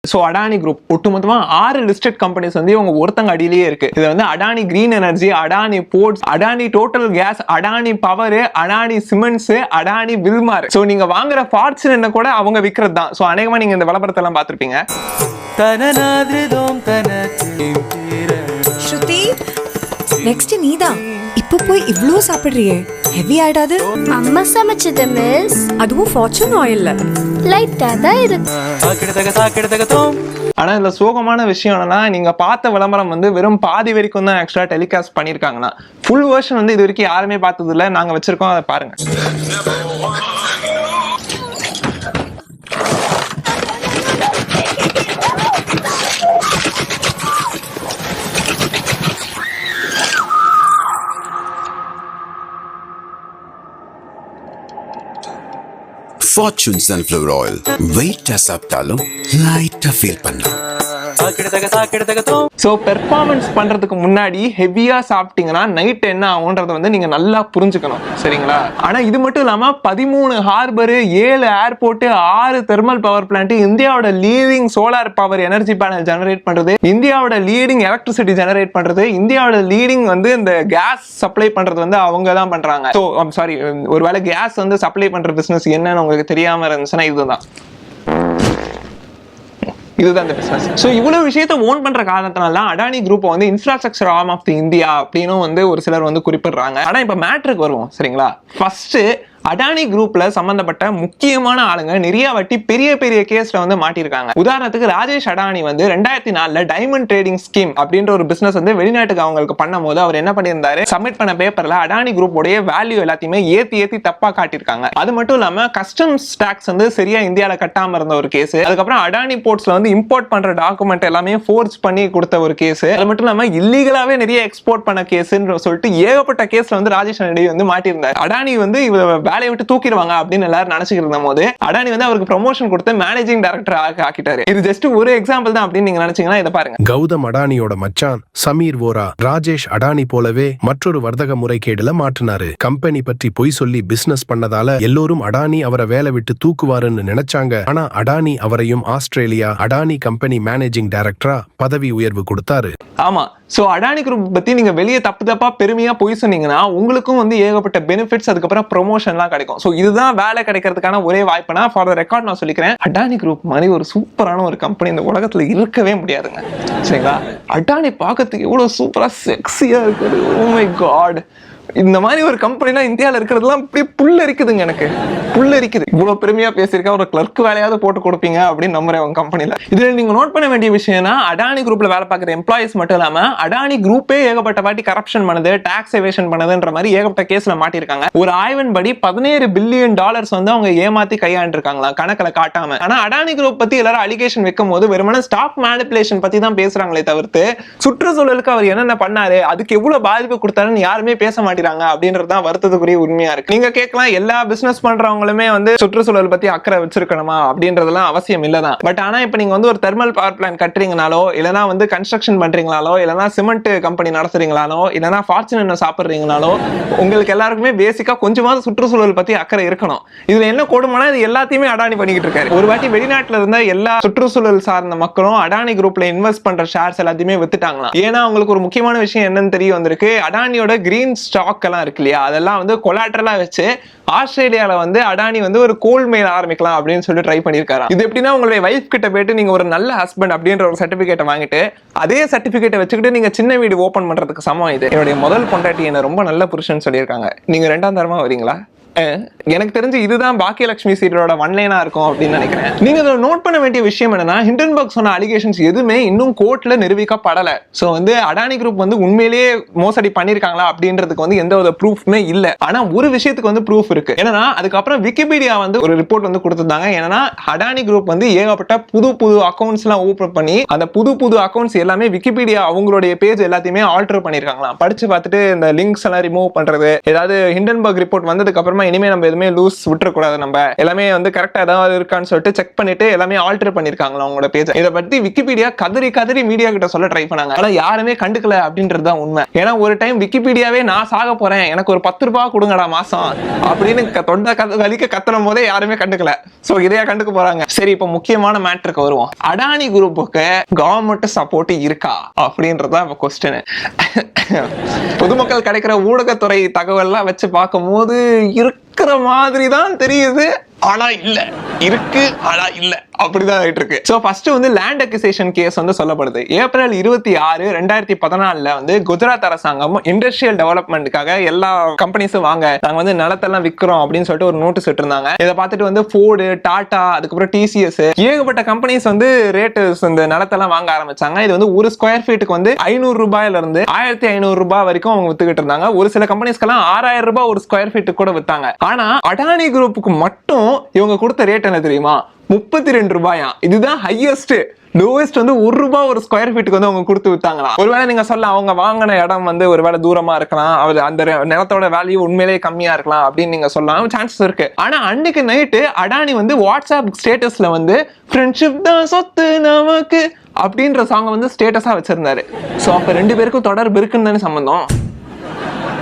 So Adani group ஒட்டுமொத்தமா 6 listed companies வந்து இவங்க ஒருத்தங்க அடியிலேயே இருக்கு. இது வந்து Adani green energy, Adani ports, Adani total gas, Adani power, Adani cements, Adani Wilmar. So நீங்க வாங்குற ஃபார்ச்சுன் கூட அவங்க விற்கிறது தான். ஸோ அநேகமா நீங்க இந்த விளம்பரத்தை எல்லாம் பார்த்திருப்பீங்க. ஸ்ருதி, நெக்ஸ்ட் நீதான். இப்போ போய் இவ்ளோ சாப்பிடுறியே, ஹெவி ஆயிடாது? அம்மா சமைச்சது மிஸ். அதுவும் ஃபார்ச்சூன் ஆயில்ல, லைட்டா தான் இருக்கு. ஆனா இதுல சோகமான விஷயம் என்னன்னா, நீங்க பார்த்த விளம்பரம் வந்து வெறும் பாதி வரைக்கும் தான் ஆக்சுவலா டெலிகாஸ்ட் பண்ணிருக்காங்கன்னா, ஃபுல் வெர்ஷன் வந்து இது வரைக்கும் யாருமே பார்த்தது இல்ல. நாங்க வச்சிருக்கோம், அதை பாருங்க. Fortune Sunflower Oil. Weight சாப்பிட்டாலும் லைட்டா ஃபீல் பண்ணலாம். ஸோ பெர்ஃபார்மன்ஸ் பண்றதுக்கு முன்னாடி ஹெவியா சாப்பிட்டீங்கன்னா நைட் என்ன ஆகுன்றத வந்து நீங்க நல்லா புரிஞ்சுக்கணும், சரிங்களா? ஆனா இது மட்டும் இல்லாம 13 harbour, 7 airport, 6 thermal power plant, இந்தியாவோட leading solar power energy panel generate பண்றது, இந்தியாவோட லீடிங் எலக்ட்ரிசிட்டி ஜெனரேட் பண்றது, இந்தியாவோட லீடிங் வந்து இந்த கேஸ் சப்ளை பண்றது வந்து அவங்க தான் பண்றாங்க. ஸோ சாரி, ஒருவேளை கேஸ் வந்து சப்ளை பண்ற பிசினஸ் என்னன்னு உங்களுக்கு தெரியாம இருந்துச்சுன்னா இதுதான் இந்த பிசினஸ். சோ இவ்வளவு விஷயத்தை ஓன் பண்ற காரணத்தினால அடானி குரூப் வந்து infrastructure arm of the India அப்படின்னு வந்து ஒரு சிலர் வந்து குறிப்பிடுறாங்க. ஆனா இப்ப மேட்ருக்கு வருவோம், சரிங்களா? ஃபர்ஸ்ட் அடானி குரூப்ல சம்பந்தப்பட்ட முக்கியமான ஆளுங்க நிறைய வாட்டி பெரிய பெரிய கேஸ்ல வந்து மாட்டிருக்காங்க. உதாரணத்துக்கு ராஜேஷ் அடானி வந்து 2004 டைமண்ட் ட்ரேடிங் ஸ்கீம் அப்படின்ற ஒரு பிசினஸ் வந்து வெளிநாட்டுக்கு அவங்களுக்கு பண்ணும் போது அவர் என்ன பண்ணியிருந்தாரு, சப்மிட் பண்ண பேப்பர்ல அடானி குரூப்போடைய வேல்யூ எல்லாத்தையுமே ஏத்தி தப்பா காட்டியிருக்காங்க. அது மட்டும் இல்லாம கஸ்டம்ஸ் டாக்ஸ் வந்து சரியா இந்தியால கட்டாம இருந்த ஒரு கேஸ். அதுக்கப்புறம் அடானி போர்ட்ஸ்ல வந்து இம்போர்ட் பண்ற டாக்குமெண்ட் எல்லாமே ஃபோர்ஸ் பண்ணி கொடுத்த ஒரு கேஸ். அது மட்டும் இல்லாம இல்லீகலாவே நிறைய எக்ஸ்போர்ட் பண்ண கேஸ்ன்னு சொல்லிட்டு ஏகப்பட்ட கேஸ்ல வந்து ராஜேஷ் அடானி வந்து மாட்டியிருந்தார். அடானி வந்து வேலையை விட்டு தூக்கிடுவாங்க அப்படின்னு எல்லாரும் நினைச்சுக்கிட்டு இருந்த போது அடானி வந்து அவருக்கு ப்ரமோஷன் கொடுத்து மேனேஜிங் டைரக்டர் ஆக்கிட்டாரு. இது ஜஸ்ட் ஒரு எக்ஸாம்பிள் தான் அப்படின்னு நீங்க நினைச்சீங்கன்னா இதை பாருங்க. கௌதம் அடானியோட மச்சான் சமீர் வோரா ராஜேஷ் அடானி போலவே மற்றொரு வர்த்தக முறைகேடுல மாட்டினாரு. கம்பெனி பற்றி பொய் சொல்லி பிசினஸ் பண்ணதால எல்லோரும் அடானி அவரை வேலை விட்டு தூக்குவாருன்னு நினைச்சாங்க. ஆனா அடானி அவரையும் ஆஸ்திரேலியா அடானி கம்பெனி மேனேஜிங் டைரக்டரா பதவி உயர்வு கொடுத்தாரு. ஆமா, சோ அடானி குரூப் பத்தி நீங்க வெளியே தப்பா பெருமையா பொய் சொன்னீங்கன்னா உங்களுக்கும் வந்து ஏகப்பட்ட பெனிஃபிட்ஸ், அதுக்கப்புறம் ப்ரொமோஷன்லாம் கிடைக்கும். சோ இதுதான் வேலை கிடைக்கிறதுக்கான ஒரே வாய்ப்புனா ஃபார் த ரெக்கார்ட் நான் சொல்லிக்கிறேன், அடானி குரூப் மாதிரி ஒரு சூப்பரான ஒரு கம்பெனி இந்த உலகத்துல இருக்கவே முடியாதுங்க, சரிங்களா? அடானி பார்க்கறதுக்கு எவ்வளவு சூப்பரா செக்ஸியா இருக்குது. ஓ மை காட், இந்த மாதிரி ஒரு கம்பெனிலாம் இந்தியாவில் இருக்கிறதுலாம் இப்படி புல்லரிக்குதுங்க. எனக்கு புல்லரிக்குது. இவ்வளவு பெருமையா பேசியிருக்கா, ஒரு கிளர்க் வேலையாவது போட்டு கொடுப்பீங்க அப்படின்னு நம்புறேன் உங்க கம்பெனில. இதுல நீங்க நோட் பண்ண வேண்டிய விஷயம்னா, அடானி குரூப்ல வேலை பார்க்குற எம்ப்ளாயிஸ் மட்டும் இல்லாம அடானி குரூப்பே ஏகப்பட்ட வாட்டி கரப்ஷன் பண்ணுது, டாக்ஸ் எவேஷன் பண்ணுதுன்ற மாதிரி ஏகப்பட்ட கேஸ்ல மாட்டிருக்காங்க. ஒரு ஆய்வின்படி $17 பில்லியன் வந்து அவங்க ஏமாத்தி கையாண்டிருக்காங்களா கணக்கில் காட்டாம. ஆனா அடானி குரூப் பத்தி எல்லாரும் அலிகேஷன் வைக்கும் போது வெறுமனே ஸ்டாக் மேனிபுலேஷன் பத்தி தான் பேசுறாங்களே தவிர்த்து சுற்றுச்சூழலுக்கு அவர் என்னென்ன பண்ணாரு, அதுக்கு எவ்வளவு பாதிப்பு கொடுத்தாருன்னு யாருமே பேச மாட்டாங்க அப்படின்றதுதான் வருத்தத்துக்குரிய உண்மையா இருக்கு. நீங்க கேட்கலாம், எல்லா பிசினஸ் பண்றவங்களுமே வந்து சுற்றுச்சூழல் பத்தி அக்கறை வச்சிருக்கணுமா அப்படின்றதெல்லாம் அவசியம் இல்லதான். பட் ஆனா இப்ப நீங்க வந்து ஒரு தெர்மல் பவர் பிளான்ட் கட்டுறீங்கனாலோ, இல்லனா வந்து கன்ஸ்ட்ரக்ஷன் பண்றீங்களாலோ, இல்லனா சிமெண்ட் கம்பெனி நடத்துறீங்களாலோ, இல்லனா ஃபார்ச்சுன் சாப்பிடுறீங்கனாலோ, உங்களுக்கு எல்லாருக்குமே பேசிக்கா கொஞ்சமாவது சுற்றுச்சூழல் பத்தி அக்கறை இருக்கணும். இதுல என்ன கொடுமைனா இது எல்லாத்தையுமே அடானி பண்ணிக்கிட்டு இருக்காரு. ஒரு வாட்டி வெளிநாட்டுல இருந்த எல்லா சுற்றுச்சூழல் சார்ந்த மக்களும் அடானி குரூப்ல இன்வெஸ்ட் பண்ற ஷேர்ஸ் எல்லாத்தையுமே வித்துட்டாங்களாம். ஏன்னா அவங்களுக்கு ஒரு முக்கியமான விஷயம் என்னன்னு தெரிய வந்திருக்கு, அடானியோட கிரீன் ஸ்டாக் எல்லாம் இருக்கு இல்லையா, அதெல்லாம் வந்து கொலாட்டரலா வச்சு ஆஸ்திரேலியால வந்து அடானி வந்து ஒரு கோல் மெயில் ஆரம்பிக்கலாம் அப்படின்னு சொல்லி ட்ரை பண்ணிருக்காரு. இது எப்படின்னா, உங்களுடைய வைஃப் கிட்ட போயிட்டு நீங்க ஒரு நல்ல ஹஸ்பண்ட் அப்படின்ற ஒரு சர்டிபிகேட்டை வாங்கிட்டு அதே சர்டிபிகேட்டை வச்சுக்கிட்டு நீங்க சின்ன வீடு ஓபன் பண்றதுக்கு சமம் இது. என்னுடைய முதல் பொண்டாட்டி என்ன ரொம்ப நல்ல புருஷன் சொல்லியிருக்காங்க, நீங்க 2ஆம் தரமா வரீங்களா? எனக்கு தெரிஞ்சு இதுதான் பாக்கியலட்சுமி சீரியலோட ஒன்லைனா இருக்கும் அப்படின்னு நினைக்கிறேன். நீங்க இதை நோட் பண்ண வேண்டிய விஷயம் என்னன்னா, ஹிண்டன்பர்க் சொன்ன அலிகேஷன்ஸ் எதுவுமே இன்னும் கோர்ட்ல நிரூபிக்கப்படல. சோ வந்து அடானி குரூப் வந்து உண்மையிலேயே மோசடி பண்ணிருக்காங்களா அப்படின்றதுக்கு வந்து எந்த ஒரு ப்ரூஃப்மே இல்ல. ஆனா ஒரு விஷயத்துக்கு வந்து ப்ரூஃப் இருக்கு. என்னன்னா, அதுக்கப்புறம் விக்கிபீடியா வந்து ஒரு ரிப்போர்ட் வந்து கொடுத்திருந்தாங்க. என்னன்னா, அடானி குரூப் வந்து ஏகப்பட்ட புது அக்கௌண்ட்ஸ் எல்லாம் ஓபன் பண்ணி அந்த புது அக்கௌண்ட்ஸ் எல்லாமே விக்கிபீடியா அவங்களுடைய பேஜ் எல்லாத்தையுமே ஆல்டர் பண்ணிருக்காங்களாம். படிச்சு பார்த்துட்டு இந்த லிங்க்ஸ் எல்லாம் ரிமூவ் பண்றது, ஏதாவது ஹிண்டன்பர்க் ரிப்போர்ட் வந்ததுக்கு அப்புறமா அதுக்கப்புறமா இனிமே நம்ம எதுவுமே லூஸ் விட்டுறக்கூடாது, நம்ம எல்லாமே வந்து கரெக்டா ஏதாவது இருக்கான்னு சொல்லிட்டு செக் பண்ணிட்டு எல்லாமே ஆல்டர் பண்ணிருக்காங்களா அவங்களோட பேஜ். இதை பத்தி விக்கிபீடியா கதறி மீடியா கிட்ட சொல்ல ட்ரை பண்ணாங்க, ஆனா யாருமே கண்டுக்கல அப்படின்றது தான் உண்மை. ஏன்னா ஒரு டைம் விக்கிபீடியாவே நான் சாக போறேன், எனக்கு ஒரு 10 ரூபாய் கொடுங்கடா மாசம் அப்படின்னு தொண்டை வலிக்க கத்தனும் போதே யாருமே கண்டுக்கல. சோ இதையா கண்டுக்க போறாங்க. சரி, இப்ப முக்கியமான மேட்டருக்கு வருவோம். அடானி குரூப்புக்கு கவர்மெண்ட் சப்போர்ட் இருக்கா அப்படின்றதான் இப்ப கொஸ்டின். பொதுமக்கள் கிடைக்கிற ஊடகத்துறை தகவல்லாம் வச்சு பார்க்கும் போது இருக்கிற மாதிரி தான் தெரியுது, ஆனா இல்ல, இருக்கு ஆனா இல்ல, அப்படிதான் ஆயிட்டு இருக்கு. சோ ஃபர்ஸ்ட் வந்து லேண்ட் அக்விசிஷன் கேஸ் வந்து சொல்லப்படுது. ஏப்ரல் 26, 2014 வந்து குஜராத் அரசாங்கம் இண்டஸ்ட்ரியல் டெவலப்மெண்ட்டுக்காக எல்லா கம்பெனிஸும் வாங்க, நாங்க வந்து நிலத்தெல்லாம் விற்கிறோம் அப்படின்னு சொல்லிட்டு ஒரு நோட்டீஸ் விட்டுருந்தாங்க. இதை பார்த்துட்டு வந்து ஃபோர்டு, டாடா, அதுக்கப்புறம் டிசிஎஸ், ஏகப்பட்ட கம்பெனிஸ் வந்து ரேட்டு இந்த நிலத்தெல்லாம் வாங்க ஆரம்பிச்சாங்க. இது வந்து ஒரு ஸ்கொயர் ஃபீட்டுக்கு வந்து 500 ரூபாயில இருந்து 1500 ரூபாய் வரைக்கும் அவங்க வித்துக்கிட்டு இருந்தாங்க. ஒரு சில கம்பெனிஸ்க்கெல்லாம் 6000 ரூபாய் ஒரு ஸ்கொயர் ஃபீட்டுக்கு கூட வித்தாங்க. ஆனா அடானி குரூப்புக்கு மட்டும் இவங்க கொடுத்த ரேட் என்ன தெரியுமா? 32 ரூபாயா. இதுதான் ஹையஸ்ட். லோவஸ்ட் வந்து 1 ரூபாய் ஒரு ஸ்கொயர் ஃபீட்டுக்கு வந்து அவங்க கொடுத்து வித்தாங்களா. ஒருவேளை நீங்க சொல்லலாம் அவங்க வாங்கின இடம் வந்து ஒருவேளை தூரமா இருக்கலாம், அந்த நிலத்தோட வேல்யூ உண்மையிலேயே கம்மியா இருக்கலாம் அப்படின்னு நீங்க சொல்லலாம், சான்சஸ் இருக்கு. ஆனா அன்னைக்கு நைட்டு அடானி வந்து வாட்ஸ்அப் ஸ்டேட்டஸ்ல வந்து ஃப்ரெண்ட்ஷிப் தான் சொத்து நமக்கு அப்படின்ற சாங் வந்து ஸ்டேட்டஸா வச்சிருந்தாரு. சோ அப்ப 2 பேருக்கும் தொடர்பு இருக்குன்னு தானே சம்பந்தம்.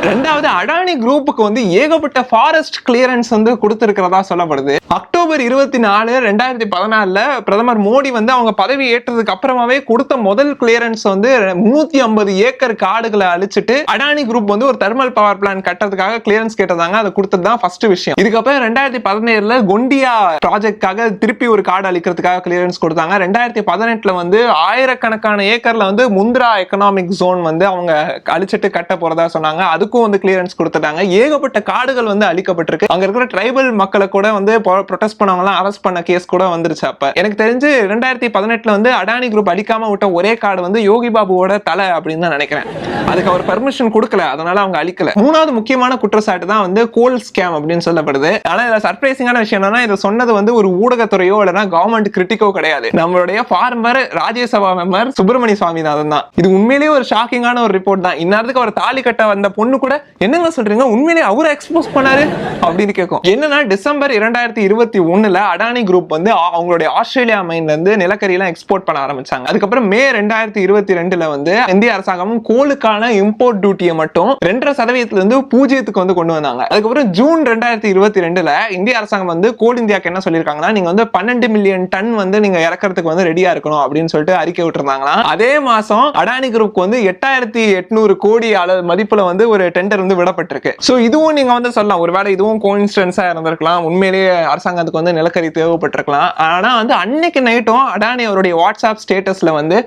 ரெண்டாவது, அடானி குரூப்புக்கு வந்து ஏகப்பட்ட ஃபாரஸ்ட் கிளியரன்ஸ் வந்து கொடுத்திருக்கிறதா சொல்லப்படுது. அக்டோபர் 24, 2014 பிரதமர் மோடி வந்து அவங்க பதவி ஏற்றதுக்கு அப்புறமாவே கொடுத்த முதல் கிளியரன்ஸ் வந்து 350 ஏக்கர் காடுகளை அழிச்சிட்டு அடானி குரூப் வந்து ஒரு தெர்மல் பவர் பிளான்ட் கட்டுறதுக்காக கிளியரன்ஸ் கேட்டதாங்க. அதை கொடுத்தது தான் ஃபர்ஸ்ட் விஷயம். இதுக்கப்புறம் 2017 கொண்டியா ப்ராஜெக்ட்காக திருப்பி ஒரு காடு அழிக்கிறதுக்காக கிளியரன்ஸ் கொடுத்தாங்க. 2018 வந்து ஆயிரக்கணக்கான ஏக்கர்ல வந்து முந்திரா எக்கனாமிக் ஜோன் வந்து அவங்க அழிச்சிட்டு கட்ட போறதா சொன்னாங்க. அதுக்கும் வந்து கிளியரன்ஸ் கொடுத்துட்டாங்க. ஏகப்பட்ட காடுகள் வந்து அழிக்கப்பட்டிருக்கு. அங்க இருக்கிற ட்ரைபல் மக்களை கூட வந்து ப்ரொடெஸ்ட் பண்ணவங்க அரெஸ்ட் பண்ண கேஸ் கூட வந்துருச்சு. அப்ப எனக்கு தெரிஞ்சு 2018 வந்து அடானி குரூப் அடிக்காம விட்ட ஒரே காடு வந்து யோகி பாபுவோட தலை அப்படின்னு தான் நினைக்கிறேன். அதுக்கு அவர் பெர்மிஷன் கொடுக்கல, அதனால அவங்க அழிக்கல. மூணாவது முக்கியமான குற்றச்சாட்டு தான் வந்து கோல் ஸ்கேம் அப்படின்னு சொல்லப்படுது. ஆனா இதுல சர்ப்ரைசிங்கான விஷயம் என்னன்னா, இதை சொன்னது வந்து ஒரு ஊடகத்துறையோ இல்லைன்னா கவர்மெண்ட் கிரிட்டிக்கோ கிடையாது, நம்மளுடைய ஃபார்மர் ராஜ்யசபா மெம்பர் சுப்பிரமணிய சுவாமிநாதன் தான். இது உண்மையிலேயே ஒரு ஷாக்கிங்கான ஒரு ரிப்போர்ட் தான். இந்நேரத்துக்கு அவர் தாலி கட்ட வந்த பொண்ணு கூட என்னங்க சொல்றீங்க, உண்மையிலேயே அவரை எக்ஸ்போஸ் பண்ணாரு அப்படின்னு கேட்கும். என்னன்னா டிசம்பர் 2021 அடானி குரூப் வந்து அவங்களுடைய ஆஸ்திரேலியா மைன்ல இருந்து நிலக்கரி எல்லாம் எக்ஸ்போர்ட் பண்ண ஆரம்பிச்சாங்க. அதுக்கப்புறம் மே 2022 வந்து இந்திய அரசாங்கமும் கோலுக்கான இம்போர்ட் டியூட்டியை மட்டும் 2.5% இருந்து 0 வந்து கொண்டு வந்தாங்க. அதுக்கப்புறம் ஜூன் 2022 இந்திய அரசாங்கம் வந்து கோல் இந்தியாக்கு என்ன சொல்லியிருக்காங்கன்னா, நீங்க வந்து 12 மில்லியன் டன் வந்து நீங்க இறக்கிறதுக்கு வந்து ரெடியா இருக்கணும் அப்படின்னு சொல்லிட்டு அறிக்கை விட்டுருந்தாங்களா. அதே மாசம் அடானி குரூப் வந்து 8800 கோடி மதிப்புல வந்து ஒரு டெண்டர் வந்து விடப்பட்டிருக்கு. சோ இதுவும் நீங்க வந்து சொல்லலாம், ஒருவேளை இதுவும் கோஇன்சிடென்ஸா இருந்திருக்கலாம், உண்மையிலேயே அரசாங்கத்துக்கு வந்து நிலக்கரி தேவைப்பட்டிருக்கலாம். ஆனா வந்து அன்னைக்கு நைட்டும் அடானி அவருடைய வாட்ஸ்அப் ஸ்டேட்டஸ்ல வந்து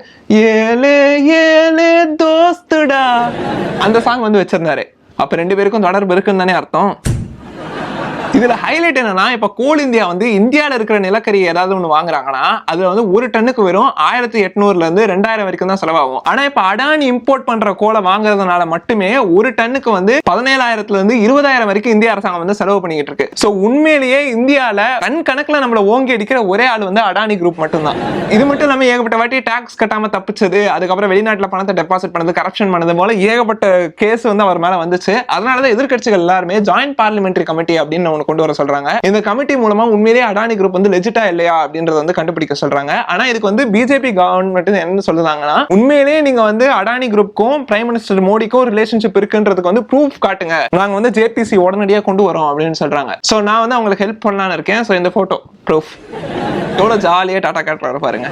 ஏலே ஏலே தோஸ்துடா அந்த சாங் வந்து வச்சிருந்தாரு. அப்ப 2 பேருக்கும் தொடர்பு இருக்குன்னு தானே அர்த்தம். இதுல ஹைலைட் என்னன்னா, இப்ப கோல் இந்தியா வந்து இந்தியால இருக்கிற நிலக்கரி ஏதாவது ஒண்ணு வாங்குறாங்கன்னா அதுல வந்து ஒரு டன்னுக்கு வெறும் 1800 இருந்து 2000 வரைக்கும் தான் செலவாகும். ஆனா இப்ப அடானி இம்போர்ட் பண்ற கோலை வாங்குறதுனால மட்டுமே ஒரு டன்னுக்கு வந்து 17,000 இருந்து 20,000 வரைக்கும் இந்திய அரசாங்கம் வந்து செலவு பண்ணிக்கிட்டு இருக்கு. சோ உண்மையிலேயே இந்தியால டன் கணக்குல நம்மள ஓங்கி அடிக்கிற ஒரே ஆள் வந்து அடானி குரூப் மட்டும்தான். இது மட்டும் இல்லாம ஏகப்பட்ட வாட்டி டாக்ஸ் கட்டாம தப்பிச்சது, அதுக்கப்புறம் வெளிநாட்டுல பணத்தை டெபாசிட் பண்ணது, கரப்ஷன் பண்ணது போல ஏகப்பட்ட கேஸ் வந்து அவர் மேல வந்துச்சு. அதனாலதான் எதிர்க்கட்சிகள் எல்லாருமே ஜாயிண்ட் பார்லிமெண்டரி கமிட்டி அப்படின்னு கொண்டு வர சொல்றாங்க. இந்த கமிட்டி மூலமா உண்மையிலேயே அடானி குரூப் வந்து லெஜிட்டா இல்லையா அப்படின்றத வந்து கண்டுபிடிக்க சொல்றாங்க. ஆனா இதுக்கு வந்து பிஜேபி கவர்மெண்ட் என்ன சொல்றாங்கன்னா, உண்மையிலேயே நீங்க வந்து அடானி குரூப்புக்கும் பிரைம் மினிஸ்டர் மோடிக்கும் ரிலேஷன்ஷிப் இருக்குன்றதுக்கு வந்து ப்ரூஃப் காட்டுங்க, நாங்க வந்து ஜேபிசி உடனடியா கொண்டு வரோம் அப்படின்னு சொல்றாங்க. சோ நான் வந்து அவங்களுக்கு ஹெல்ப் பண்ணலாம்னு இருக்கேன். சோ இந்த போட்டோ ப்ரூஃப் எவ்வளவு ஜாலியா டாடா காட்டுறாரு பாருங்க.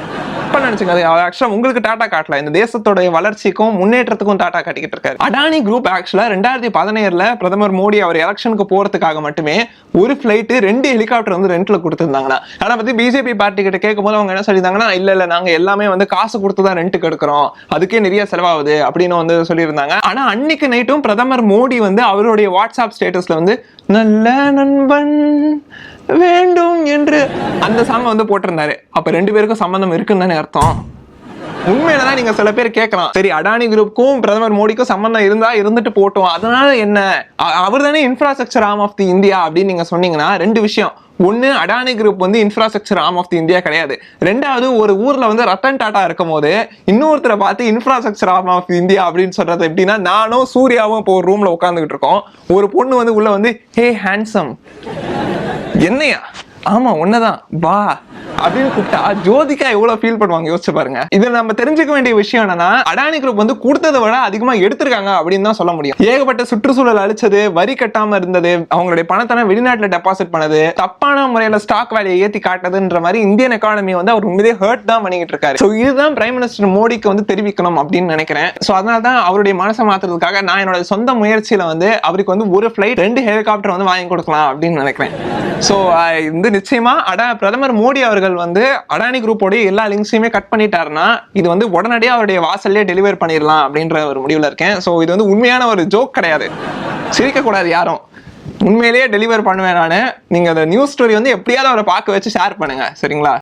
நினைச்சுங்க, ஆக்சுவலா உங்களுக்கு டாடா காட்டல, இந்த தேசத்தோட வளர்ச்சிக்கும் முன்னேற்றத்துக்கும் டாடா காட்டிக்கிட்டு இருக்காரு. அடானி குரூப் ஆக்சுவலா 2017 பிரதமர் மோடி அவர் எலெக்ஷனுக்கு போறதுக்காக மட்டுமே ஒரு பிளைட் 2 ஹெலிகாப்டர் வந்து ரெண்ட்ல கொடுத்திருந்தாங்கன்னா, ஆனா பத்தி பிஜேபி பார்ட்டி கிட்ட கேட்கும் போது அவங்க என்ன சொல்லியிருந்தாங்கன்னா, இல்ல நாங்க எல்லாமே வந்து காசு கொடுத்துதான் ரெண்ட்டுக்கு எடுக்கிறோம், அதுக்கே நிறைய செலவாகுது அப்படின்னு வந்து சொல்லியிருந்தாங்க. ஆனா அன்னைக்கு நைட்டும் பிரதமர் மோடி வந்து அவருடைய வாட்ஸ்அப் ஸ்டேட்டஸ்ல வந்து நல்ல நண்பன் வேண்டும் என்று அந்த சாங் வந்து போட்டிருந்தாரு. அப்ப 2 பேருக்கும் சம்பந்தம் இருக்குன்னு தானே அர்த்தம். உண்மையிலதான் நீங்க சில பேர் கேட்கலாம், சரி அடானி குரூப்புக்கும் பிரதமர் மோடிக்கும் சம்பந்தம் இருந்தா இருந்துட்டு போட்டோம், அதனால என்ன, அவர் தானே infrastructure arm of the India அப்படின்னு நீங்க சொன்னீங்கன்னா ரெண்டு விஷயம். ஒன்னு, அடானி குரூப் வந்து infrastructure arm of the India கிடையாது. ரெண்டாவது, ஒரு ஊர்ல வந்து ரத்தன் டாடா இருக்கும் போது இன்னொருத்தரை பார்த்து இன்ஃப்ராஸ்ட்ரக்சர் ஆர்ம் ஆஃப் இந்தியா அப்படின்னு சொல்றது எப்படின்னா, நானும் சூர்யாவும் இப்போ ஒரு ரூம்ல உட்காந்துக்கிட்டு இருக்கோம், ஒரு பொண்ணு வந்து உள்ள வந்து ஹே ஹேண்ட்ஸம், என்னையா, ஆமா ஒன்னதான் வா அப்படின்னு கூப்பிட்டா ஜோதிகா எவ்வளவு ஃபீல் பண்ணுவாங்க யோசிச்சு பாருங்க. இதுல நம்ம தெரிஞ்சுக்க வேண்டிய விஷயம் என்னன்னா, அடானி குரூப் வந்து கொடுத்ததை விட அதிகமா எடுத்திருக்காங்க அப்படின்னு தான் சொல்ல முடியும். ஏகப்பட்ட சுற்றுச்சூழல் அழிச்சது, வரி கட்டாம இருந்தது, அவங்களுடைய பணத்தை வெளிநாட்டுல டெபாசிட் பண்ணது, தப்பான முறையில ஸ்டாக் வேலையை ஏத்தி காட்டுதுன்ற மாதிரி இந்தியன் எக்கானமி வந்து அவர் உண்மையிலே ஹர்ட் தான் பண்ணிட்டு இருக்காரு. சோ இதுதான் பிரைம் மினிஸ்டர் மோடிக்கு வந்து தெரிவிக்கணும் அப்படின்னு நினைக்கிறேன். சோ அதனால தான் அவருடைய மனசை மாத்துறதுக்காக நான் என்னோட சொந்த முயற்சியில வந்து அவருக்கு வந்து ஒரு ஃபிளைட் 2 ஹெலிகாப்டர் வந்து வாங்கி கொடுக்கலாம் அப்படின்னு நினைக்கிறேன். சோ இந்த நிச்சயமா பிரதமர் மோடி அவர்கள் வந்து அடானி குரூப்போட எல்லா லிங்க்ஸையுமே கட் பண்ணிட்டாருன்னா இது வந்து உடனடியாக அவருடைய வாசல்லே டெலிவர் பண்ணிடலாம் அப்படின்ற ஒரு முடிவில் இருக்கேன். ஸோ இது வந்து உண்மையான ஒரு ஜோக் கிடையாது, சிரிக்க கூடாது யாரும், உண்மையிலேயே டெலிவர் பண்ணுவேன் நான். நீங்க அந்த நியூஸ் ஸ்டோரி வந்து எப்படியாவது அவரை பார்க்க வச்சு ஷேர் பண்ணுங்க, சரிங்களா?